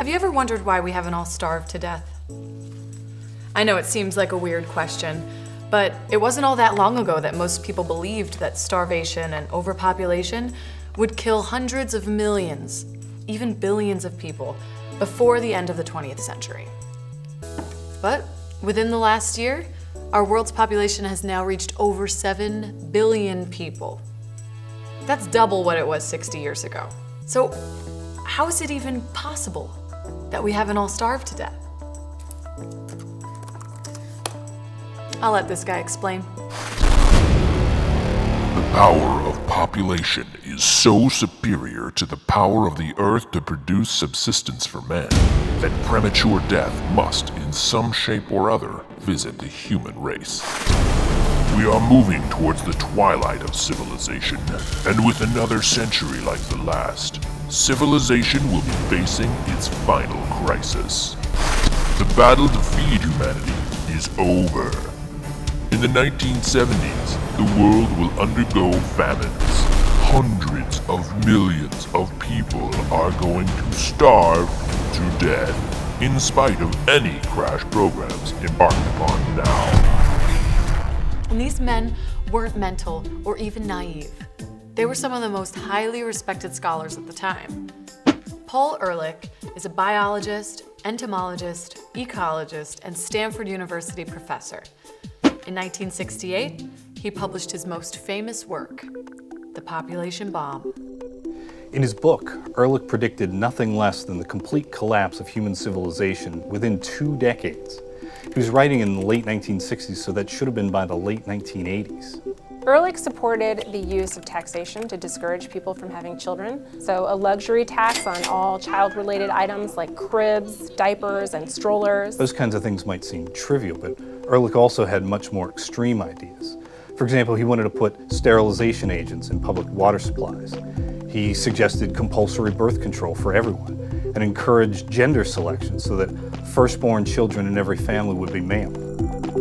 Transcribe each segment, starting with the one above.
Have you ever wondered why we haven't all starved to death? I know it seems like a weird question, but it wasn't all that long ago that most people believed that starvation and overpopulation would kill hundreds of millions, even billions of people before the end of the 20th century. But within the last year, our world's population has now reached over 7 billion people. That's double what it was 60 years ago. So how is it even possible that we haven't all starved to death? I'll let this guy explain. The power of population is so superior to the power of the earth to produce subsistence for man that premature death must, in some shape or other, visit the human race. We are moving towards the twilight of civilization, and with another century like the last, civilization will be facing its final crisis. The battle to feed humanity is over. In the 1970s, the world will undergo famines. Hundreds of millions of people are going to starve to death, in spite of any crash programs embarked upon now. And these men weren't mental or even naive. They were some of the most highly respected scholars at the time. Paul Ehrlich is a biologist, entomologist, ecologist, and Stanford University professor. In 1968, he published his most famous work, The Population Bomb. In his book, Ehrlich predicted nothing less than the complete collapse of human civilization within 2 decades. He was writing in the late 1960s, so that should have been by the late 1980s. Ehrlich supported the use of taxation to discourage people from having children. So a luxury tax on all child-related items like cribs, diapers, and strollers. Those kinds of things might seem trivial, but Ehrlich also had much more extreme ideas. For example, he wanted to put sterilization agents in public water supplies. He suggested compulsory birth control for everyone and encouraged gender selection so that firstborn children in every family would be male.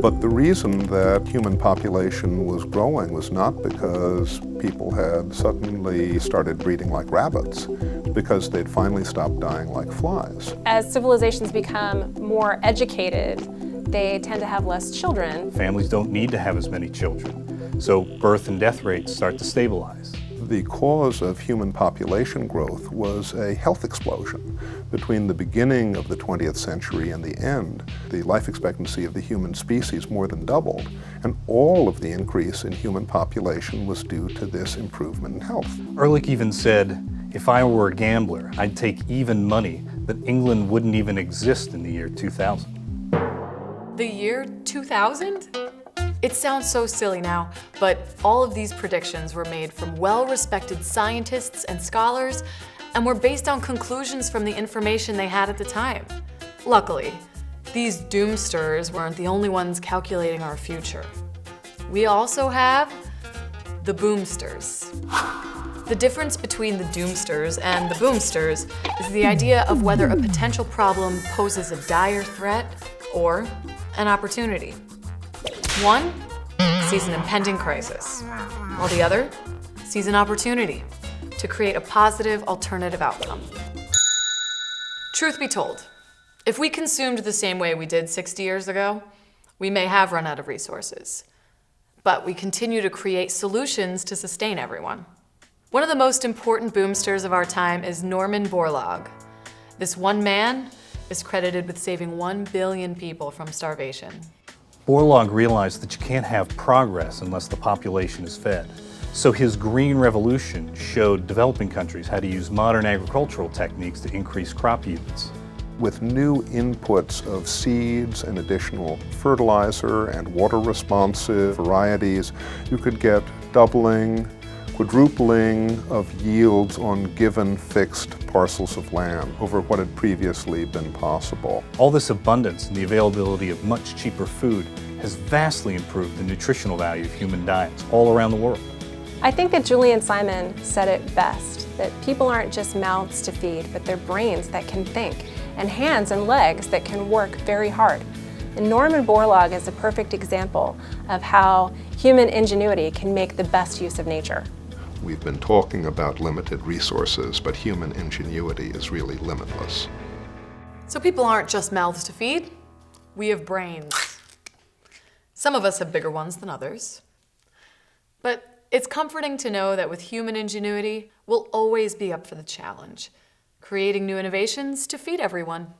But the reason that human population was growing was not because people had suddenly started breeding like rabbits, because they'd finally stopped dying like flies. As civilizations become more educated, they tend to have less children. Families don't need to have as many children, so birth and death rates start to stabilize. The cause of human population growth was a health explosion. Between the beginning of the 20th century and the end, the life expectancy of the human species more than doubled, and all of the increase in human population was due to this improvement in health. Ehrlich even said, if I were a gambler, I'd take even money that England wouldn't even exist in the year 2000. The year 2000? It sounds so silly now, but all of these predictions were made from well-respected scientists and scholars and were based on conclusions from the information they had at the time. Luckily, these doomsters weren't the only ones calculating our future. We also have the boomsters. The difference between the doomsters and the boomsters is the idea of whether a potential problem poses a dire threat or an opportunity. One sees an impending crisis, while the other sees an opportunity to create a positive alternative outcome. Truth be told, if we consumed the same way we did 60 years ago, we may have run out of resources. But we continue to create solutions to sustain everyone. One of the most important boomsters of our time is Norman Borlaug. This one man is credited with saving 1 billion people from starvation. Borlaug realized that you can't have progress unless the population is fed. So his Green Revolution showed developing countries how to use modern agricultural techniques to increase crop yields. With new inputs of seeds and additional fertilizer and water-responsive varieties, you could get doubling, quadrupling of yields on given fixed parcels of land over what had previously been possible. All this abundance and the availability of much cheaper food has vastly improved the nutritional value of human diets all around the world. I think that Julian Simon said it best, that people aren't just mouths to feed, but they're brains that can think, and hands and legs that can work very hard. And Norman Borlaug is a perfect example of how human ingenuity can make the best use of nature. We've been talking about limited resources, but human ingenuity is really limitless. So people aren't just mouths to feed, we have brains. Some of us have bigger ones than others. But it's comforting to know that with human ingenuity, we'll always be up for the challenge, creating new innovations to feed everyone.